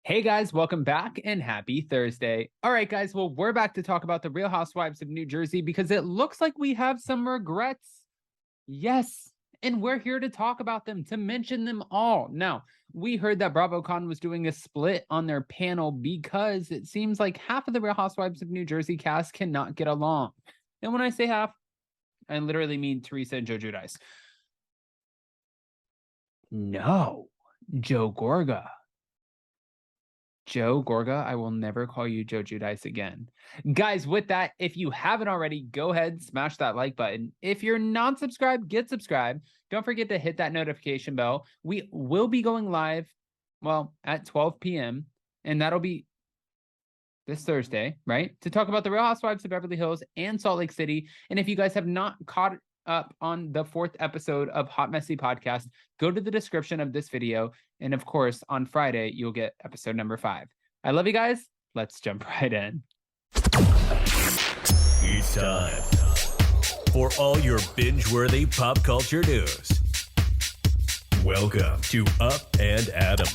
Hey guys, welcome back and happy Thursday. All right, guys, well, we're back to talk about the Real Housewives of New Jersey because it looks like we have some regrets. Yes, and we're here to talk about them, to mention them all. Now, we heard that BravoCon was doing a split on their panel because it seems like half of the Real Housewives of New Jersey cast cannot get along. And when I say half, I literally mean Teresa and Giudice. No, Joe Gorga. Joe Gorga, I will never call you Joe Giudice again. Guys, with that, if you haven't already, go ahead, smash that like button. If you're not subscribed, get subscribed. Don't forget to hit that notification bell. We will be going live, well, at 12 p.m., and that'll be this Thursday, right? To talk about the Real Housewives of Beverly Hills and Salt Lake City. And if you guys have not caught up on the 4th episode of Hot Messy Podcast, go to the description of this video. And of course, on Friday, you'll get episode number 5. I love you guys. Let's jump right in. It's time for all your binge-worthy pop culture news. Welcome to Up and Adam.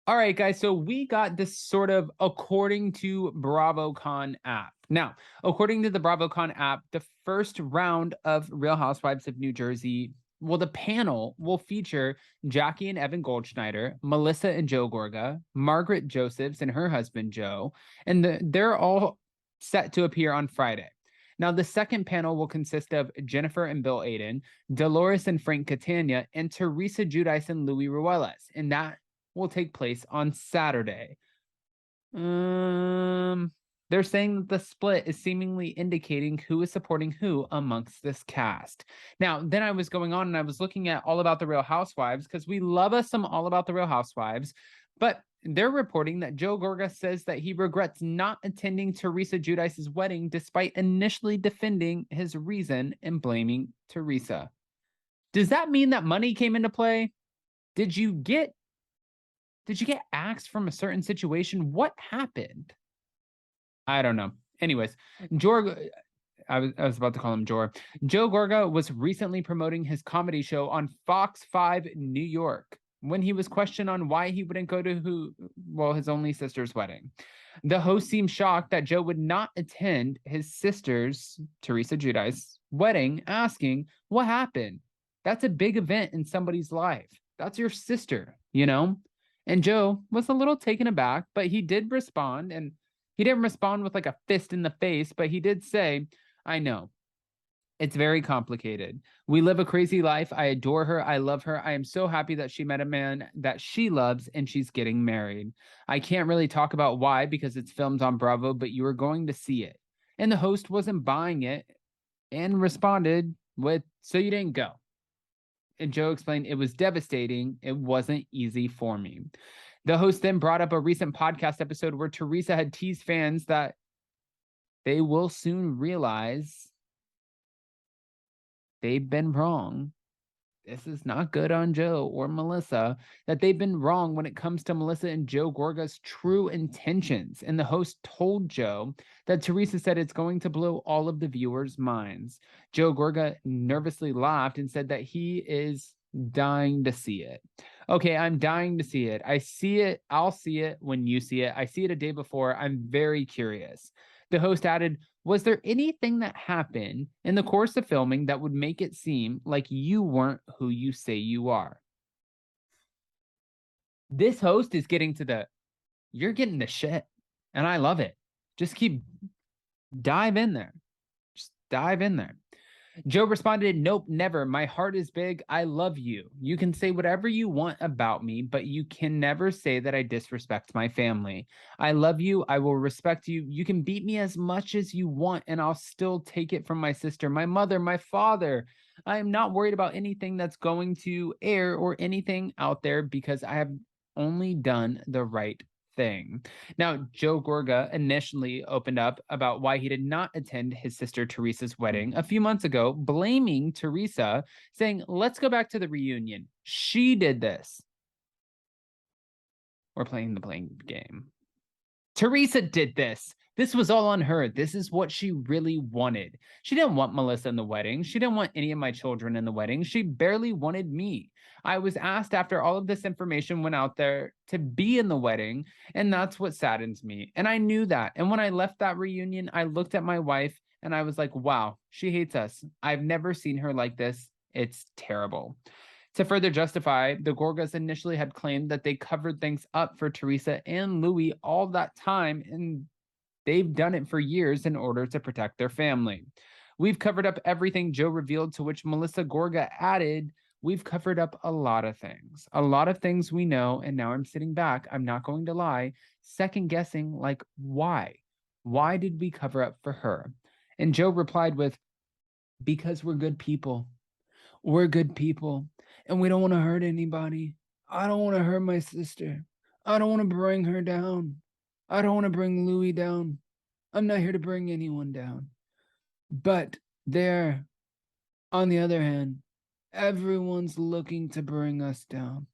All right, guys, so we got this sort of according to BravoCon app. Now, according to the BravoCon app, the first round of Real Housewives of New Jersey, well, the panel will feature Jackie and Evan Goldschneider, Melissa and Joe Gorga, Margaret Josephs and her husband, Joe, and they're all set to appear on Friday. Now, the second panel will consist of Jennifer and Bill Aiden, Dolores and Frank Catania, and Teresa Giudice and Louis Ruelas, and that will take place on Saturday. They're saying that the split is seemingly indicating who is supporting who amongst this cast. Now, then I was going on and I was looking at All About the Real Housewives because we love us some All About the Real Housewives, but they're reporting that Joe Gorga says that he regrets not attending Teresa Giudice's wedding despite initially defending his reason and blaming Teresa. Does that mean that money came into play? Did you get axed from a certain situation? What happened? I don't know. Anyways, I was about to call him Jor. Joe Gorga was recently promoting his comedy show on Fox 5 New York when he was questioned on why he wouldn't go to his only sister's wedding. The host seemed shocked that Joe would not attend his sister's, Teresa Giudice, wedding, asking, what happened? That's a big event in somebody's life. That's your sister, you know? And Joe was a little taken aback, but he did respond, and he didn't respond with like a fist in the face, but he did say, I know. It's very complicated. We live a crazy life. I adore her. I love her. I am so happy that she met a man that she loves and she's getting married. I can't really talk about why because it's filmed on Bravo, but you are going to see it. And the host wasn't buying it and responded with, so you didn't go. And Joe explained it was devastating. It wasn't easy for me. The host then brought up a recent podcast episode where Teresa had teased fans that they will soon realize they've been wrong. This is not good on Joe or Melissa, that they've been wrong when it comes to Melissa and Joe Gorga's true intentions. And the host told Joe that Teresa said it's going to blow all of the viewers' minds. Joe Gorga nervously laughed and said that he is dying to see it. Okay, I'm dying to see it. I see it. I'll see it when you see it. I see it a day before. I'm very curious. The host added, was there anything that happened in the course of filming that would make it seem like you weren't who you say you are? This host is getting to you're getting the shit, and I love it. Just dive in there. Just dive in there. Joe responded, nope, never. My heart is big. I love you. You can say whatever you want about me, but you can never say that I disrespect my family. I love you. I will respect you. You can beat me as much as you want, and I'll still take it from my sister, my mother, my father. I am not worried about anything that's going to air or anything out there because I have only done the right thing. Now, Joe Gorga initially opened up about why he did not attend his sister Teresa's wedding a few months ago, blaming Teresa, saying, let's go back to the reunion. She did this. We're playing the blame game. Teresa did this. This was all on her. This is what she really wanted. She didn't want Melissa in the wedding. She didn't want any of my children in the wedding. She barely wanted me. I was asked after all of this information went out there to be in the wedding, and that's what saddens me. And I knew that. And when I left that reunion, I looked at my wife and I was like, wow, she hates us. I've never seen her like this. It's terrible. To further justify, the Gorgas initially had claimed that they covered things up for Teresa and Louis all that time, and they've done it for years in order to protect their family. We've covered up everything, Joe revealed, to which Melissa Gorga added, we've covered up a lot of things we know, and now I'm sitting back, I'm not going to lie, second guessing, like, why? Why did we cover up for her? And Joe replied with, because we're good people. We're good people, and we don't want to hurt anybody. I don't want to hurt my sister. I don't want to bring her down. I don't want to bring Louis down. I'm not here to bring anyone down. But there, on the other hand, everyone's looking to bring us down.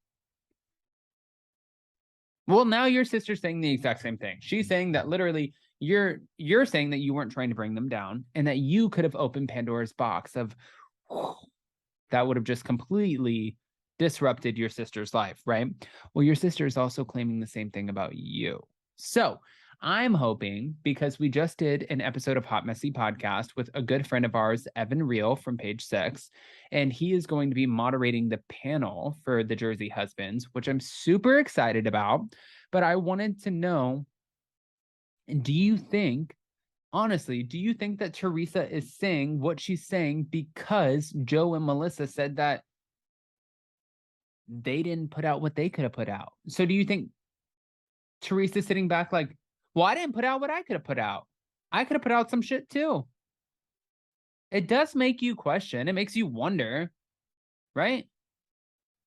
Well, now your sister's saying the exact same thing. She's saying that literally you're saying that you weren't trying to bring them down and that you could have opened Pandora's box of that would have just completely disrupted your sister's life, right? Well, your sister is also claiming the same thing about you. So I'm hoping, because we just did an episode of Hot Messy Podcast with a good friend of ours, Evan Reel from Page 6, and he is going to be moderating the panel for the Jersey Husbands, which I'm super excited about. But I wanted to know, do you think, honestly, do you think that Teresa is saying what she's saying because Joe and Melissa said that they didn't put out what they could have put out? So do you think Teresa's sitting back like, well, I didn't put out what I could have put out. I could have put out some shit too. It does make you question. It makes you wonder, right?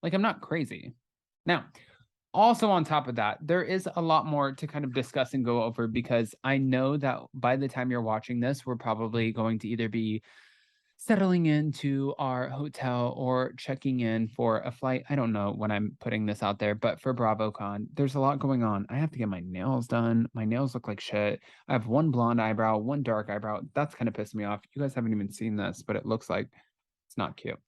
Like, I'm not crazy. Now, also on top of that, there is a lot more to kind of discuss and go over, because I know that by the time you're watching this, we're probably going to either be settling into our hotel or checking in for a flight. I don't know when I'm putting this out there, but for BravoCon, there's a lot going on. I have to get my nails done. My nails look like shit. I have one blonde eyebrow, one dark eyebrow. That's kind of pissed me off. You guys haven't even seen this, but it looks like it's not cute.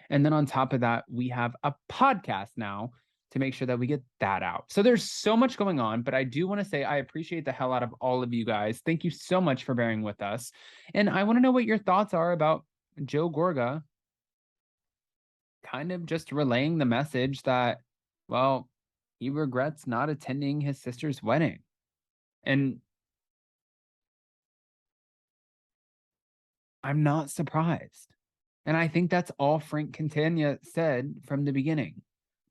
And then on top of that, we have a podcast now to make sure that we get that out. So there's so much going on, but I do want to say I appreciate the hell out of all of you guys. Thank you so much for bearing with us. And I want to know what your thoughts are about Joe Gorga kind of just relaying the message that, well, he regrets not attending his sister's wedding. And I'm not surprised. And I think that's all Frank Catania said from the beginning.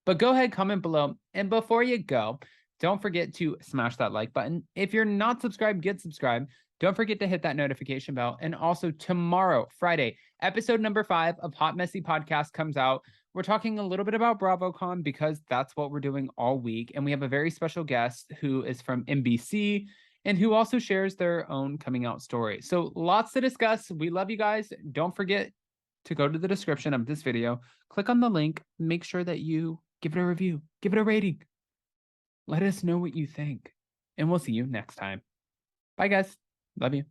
But go ahead, comment below. And before you go, don't forget to smash that like button. If you're not subscribed, get subscribed. Don't forget to hit that notification bell. And also tomorrow, Friday, episode number 5 of Hot Messy Podcast comes out. We're talking a little bit about BravoCon because that's what we're doing all week. And we have a very special guest who is from NBC and who also shares their own coming out story. So lots to discuss. We love you guys. Don't forget to go to the description of this video, click on the link, make sure that you give it a review, give it a rating. Let us know what you think. And we'll see you next time. Bye, guys. Love you.